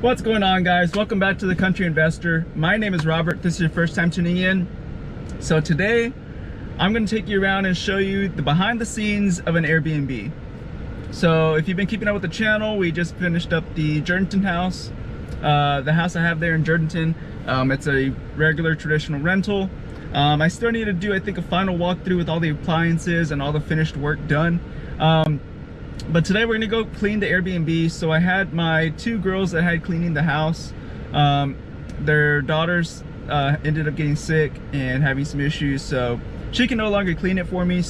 What's going on, guys? Welcome back to The Country Investor. My name is Robert. This is your first time tuning in. So today I'm going to take you around and show you the behind the scenes of an Airbnb. So if you've been keeping up with the channel, we just finished up the Jordanton house. The house I have there in Jordanton, it's a regular traditional rental. I still need to do, I think, a final walkthrough with all the appliances and all the finished work done. But today we're gonna go clean the Airbnb. So I had my two girls that had cleaning the house. Their daughters ended up getting sick and having some issues, so she can no longer clean it for me.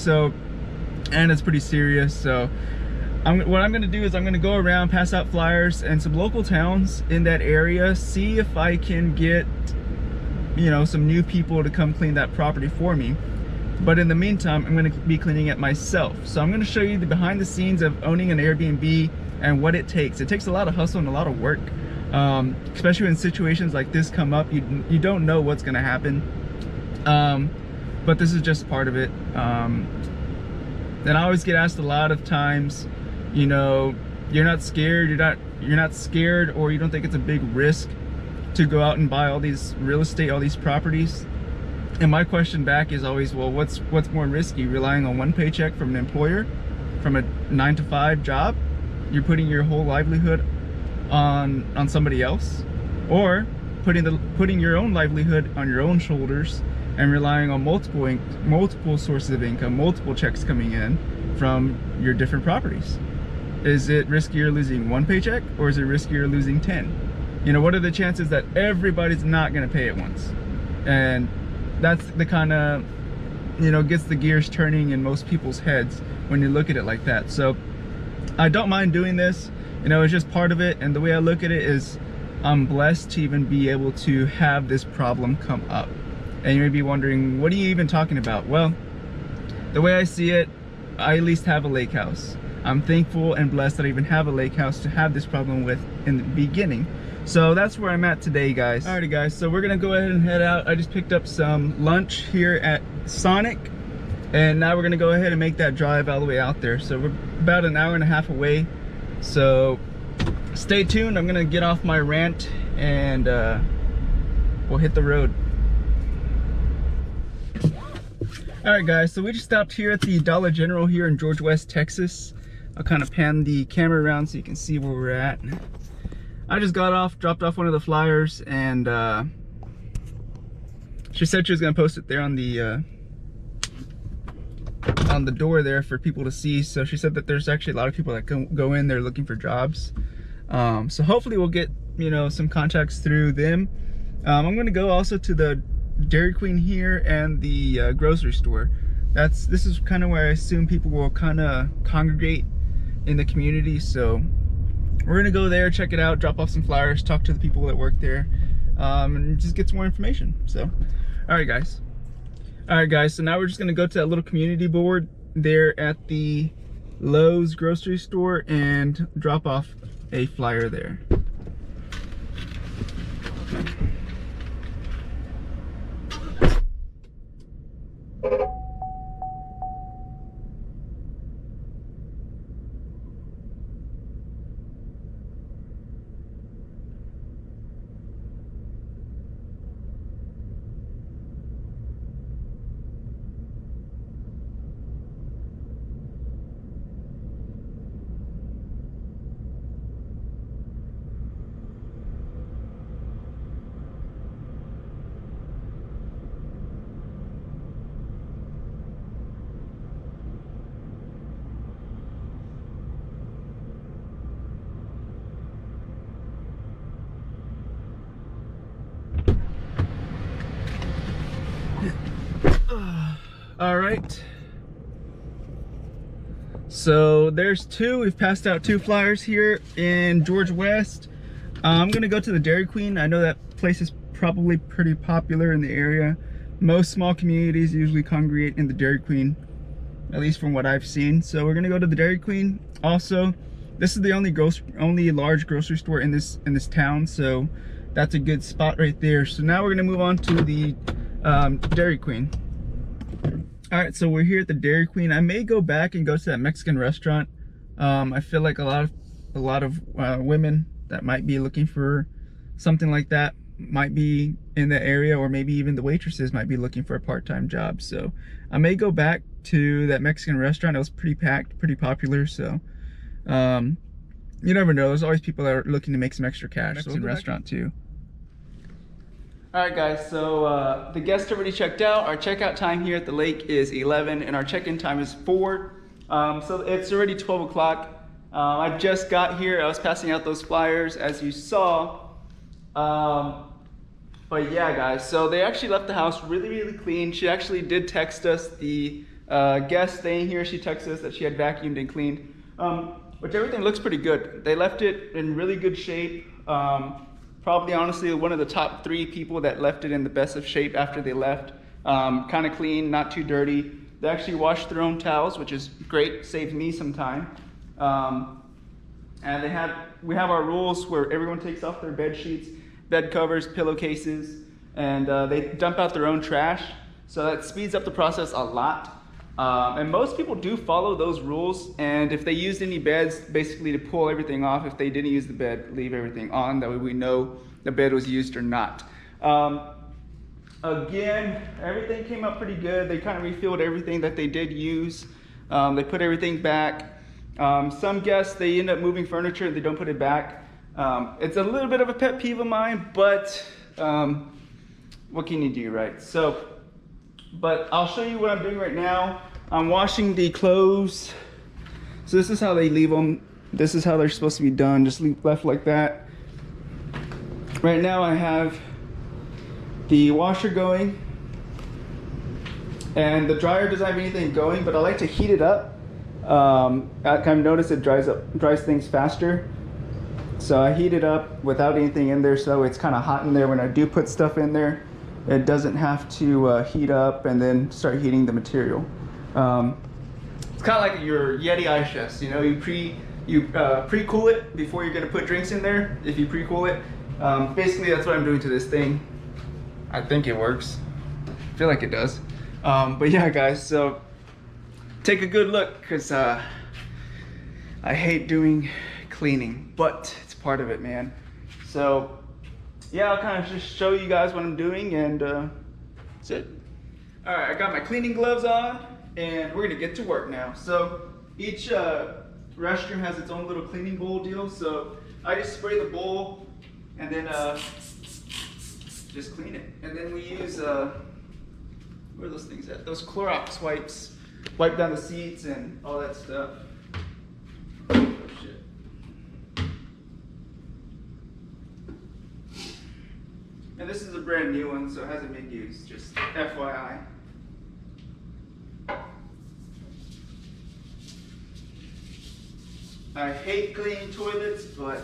And it's pretty serious. So what I'm gonna do is I'm gonna go around, pass out flyers in some local towns in that area, see if I can get, you know, some new people to come clean that property for me. But in the meantime, I'm going to be cleaning it myself. So I'm going to show you the behind the scenes of owning an Airbnb and what it takes. It takes a lot of hustle and a lot of work, especially when situations like this come up. You don't know what's going to happen, but this is just part of it. And I always get asked a lot of times, you know, you're not scared, you're not scared, or you don't think it's a big risk to go out and buy all these real estate, all these properties. And my question back is always, well, what's more risky? Relying on one paycheck from an employer, from a 9-to-5 job? You're putting your whole livelihood on somebody else, or putting your own livelihood on your own shoulders and relying on multiple sources of income, multiple checks coming in from your different properties. Is it riskier losing one paycheck, or is it riskier losing 10? You know, what are the chances that everybody's not going to pay at once? And that's the kind of, you know, gets the gears turning in most people's heads when you look at it like that. So I don't mind doing this, you know, it's just part of it. And the way I look at it is I'm blessed to even be able to have this problem come up. And you may be wondering, what are you even talking about? Well, the way I see it, I at least have a lake house. I'm thankful and blessed that I even have a lake house to have this problem with in the beginning. So that's where I'm at today, guys. Alrighty, guys, so we're gonna go ahead and head out. I just picked up some lunch here at Sonic, and now we're gonna go ahead and make that drive all the way out there. So we're about an hour and a half away, so stay tuned. I'm gonna get off my rant and we'll hit the road. Alright, guys, so we just stopped here at the Dollar General here in George West, Texas. I'll kind of pan the camera around so you can see where we're at. I just got off, dropped off one of the flyers, and she said she was gonna post it there on the door there for people to see. So she said that there's actually a lot of people that go in there looking for jobs. So hopefully we'll get, you know, some contacts through them. I'm gonna go also to the Dairy Queen here and the grocery store. This is kind of where I assume people will kind of congregate in the community. So we're gonna go there, check it out, drop off some flyers, talk to the people that work there, and just get some more information. So, all right, guys. So now we're just gonna go to that little community board there at the Lowe's grocery store and drop off a flyer there. All right, so there's two. We've passed out 2 flyers here in George West. I'm gonna go to the Dairy Queen. I know that place is probably pretty popular in the area. Most small communities usually congregate in the Dairy Queen, at least from what I've seen. So we're gonna go to the Dairy Queen. Also, this is the only large grocery store in this town, so that's a good spot right there. So now we're gonna move on to the Dairy Queen. All right, so we're here at the Dairy Queen. I may go back and go to that Mexican restaurant. I feel like a lot of women that might be looking for something like that might be in the area, or maybe even the waitresses might be looking for a part-time job. So I may go back to that Mexican restaurant. It was pretty packed, pretty popular. So you never know, there's always people that are looking to make some extra cash. Mexican restaurant too. All right guys, so the guests already checked out. Our checkout time here at the lake is 11 and our check-in time is 4. So it's already 12 o'clock. I just got here. I was passing out those flyers as you saw. But yeah guys, so they actually left the house really clean. She actually did text us, the guest staying here, she texted us that she had vacuumed and cleaned, which everything looks pretty good. They left it in really good shape. Probably honestly one of the top 3 people that left it in the best of shape after they left. Kind of clean, not too dirty. They actually washed their own towels, which is great, saved me some time. And we have our rules where everyone takes off their bed sheets, bed covers, pillowcases, and they dump out their own trash. So that speeds up the process a lot. And most people do follow those rules. And if they used any beds, basically to pull everything off. If they didn't use the bed, leave everything on. That way we know the bed was used or not. Again, everything came up pretty good. They kind of refilled everything that they did use. They put everything back. Some guests, they end up moving furniture and they don't put it back. It's a little bit of a pet peeve of mine, but what can you do, right? So, but I'll show you what I'm doing right now. I'm washing the clothes. So this is how they leave them. This is how they're supposed to be done, just left like that. Right now I have the washer going, and the dryer doesn't have anything going, but I like to heat it up. I kind of notice it dries things faster. So I heat it up without anything in there, so it's kind of hot in there. When I do put stuff in there, it doesn't have to heat up and then start heating the material. It's kind of like your Yeti ice chest. You know, you pre-cool it before you're gonna put drinks in there. If you pre-cool it, basically that's what I'm doing to this thing. I think it works. I feel like it does. But yeah, guys. So take a good look, because I hate doing cleaning, but it's part of it, man. So yeah, I'll kind of just show you guys what I'm doing, and that's it. All right, I got my cleaning gloves on, and we're gonna get to work now. So each restroom has its own little cleaning bowl deal. So I just spray the bowl and then just clean it. And then we use where are those things at? Those Clorox wipes. Wipe down the seats and all that stuff. Oh shit. And this is a brand new one, so it hasn't been used, just FYI. I hate cleaning toilets, but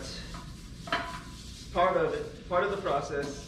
it's part of it, part of the process.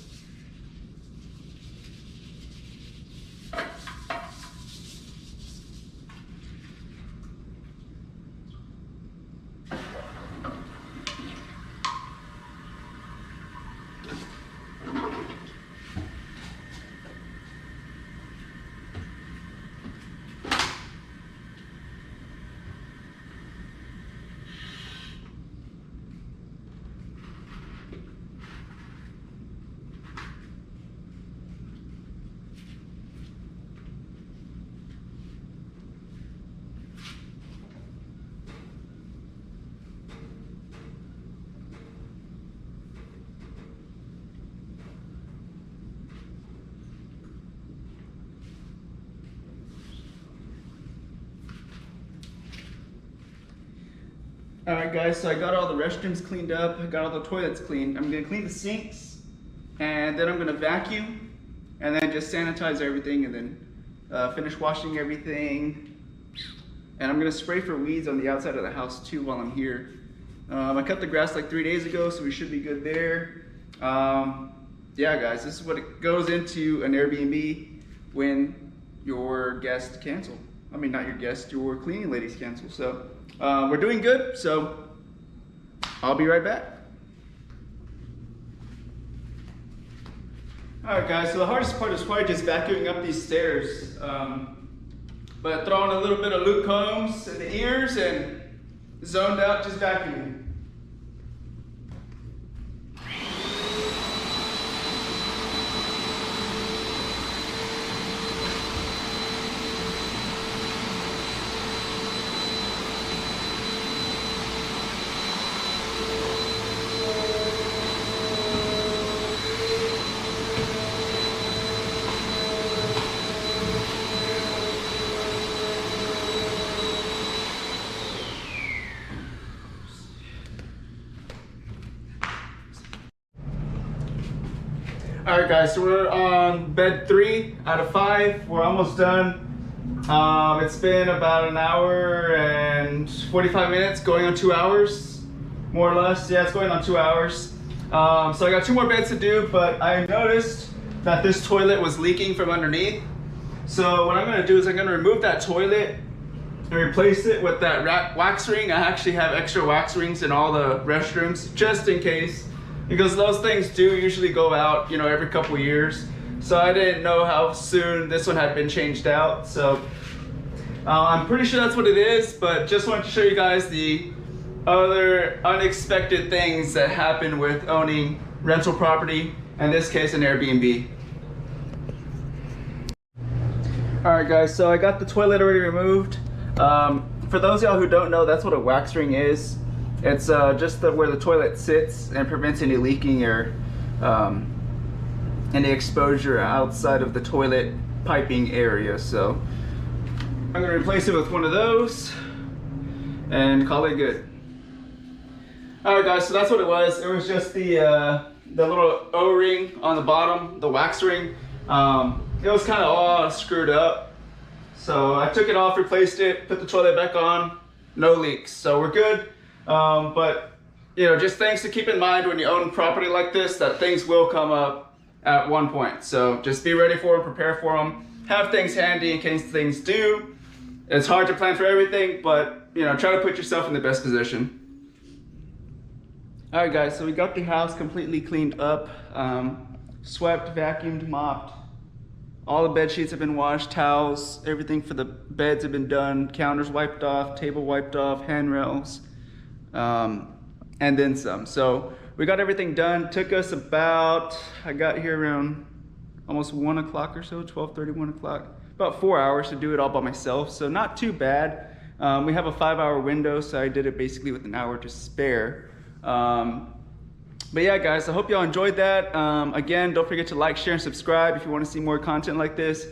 Alright guys, so I got all the restrooms cleaned up, I got all the toilets cleaned. I'm going to clean the sinks, and then I'm going to vacuum, and then just sanitize everything, and then finish washing everything. And I'm going to spray for weeds on the outside of the house too while I'm here. I cut the grass like 3 days ago, so we should be good there. Yeah guys, this is what it goes into an Airbnb when your guests cancel. I mean, not your guests, your cleaning ladies cancel. So we're doing good, so I'll be right back. Alright guys, so the hardest part is probably just vacuuming up these stairs. But throwing a little bit of Luke Combs in the ears and zoned out just vacuuming. All right, guys, so we're on bed 3 out of 5. We're almost done. It's been about an hour and 45 minutes, going on 2 hours, more or less. Yeah, it's going on 2 hours. So I got 2 more beds to do, but I noticed that this toilet was leaking from underneath. So what I'm gonna do is I'm gonna remove that toilet and replace it with that wax ring. I actually have extra wax rings in all the restrooms, just in case, because those things do usually go out, you know, every couple years. So I didn't know how soon this one had been changed out. So I'm pretty sure that's what it is, but just wanted to show you guys the other unexpected things that happen with owning rental property, in this case an Airbnb. All right, guys, so I got the toilet already removed. For those of y'all who don't know, that's what a wax ring is. It's just where the toilet sits and prevents any leaking or any exposure outside of the toilet piping area. So I'm gonna replace it with one of those and call it good. All right, guys, so that's what it was. It was just the little O-ring on the bottom, the wax ring. It was kind of all screwed up. So I took it off, replaced it, put the toilet back on, no leaks. So we're good. But you know, just things to keep in mind when you own property like this, that things will come up at one point. So just be ready for them, prepare for them, have things handy in case things do. It's hard to plan for everything, but you know, try to put yourself in the best position. All right, guys, so we got the house completely cleaned up, swept, vacuumed, mopped. All the bed sheets have been washed, towels, everything for the beds have been done, counters wiped off, table wiped off, handrails, and then some. So we got everything done. Took us about, I got here around almost 1 o'clock or so, 12:30, 1 o'clock. About 4 hours to do it all by myself, so not too bad. We have a 5-hour window, so I did it basically with an hour to spare. But yeah, guys, I hope y'all enjoyed that. Again, don't forget to like, share, and subscribe if you want to see more content like this.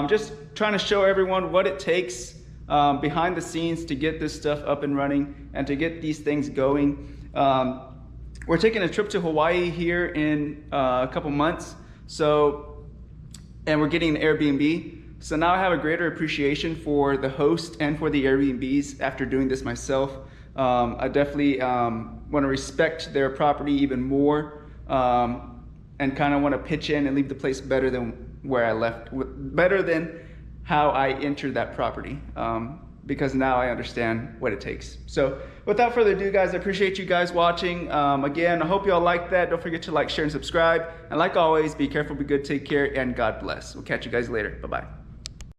Just trying to show everyone what it takes behind the scenes to get this stuff up and running and to get these things going. We're taking a trip to Hawaii here in a couple months, and we're getting an Airbnb. So now I have a greater appreciation for the host and for the Airbnbs after doing this myself. I definitely want to respect their property even more, and kind of want to pitch in and leave the place better than where I left, better than how I entered that property, because now I understand what it takes. So without further ado, guys, I appreciate you guys watching. Again, I hope you all like that. Don't forget to like, share, and subscribe. And like always, be careful, be good, take care, and God bless. We'll catch you guys later. Bye-bye.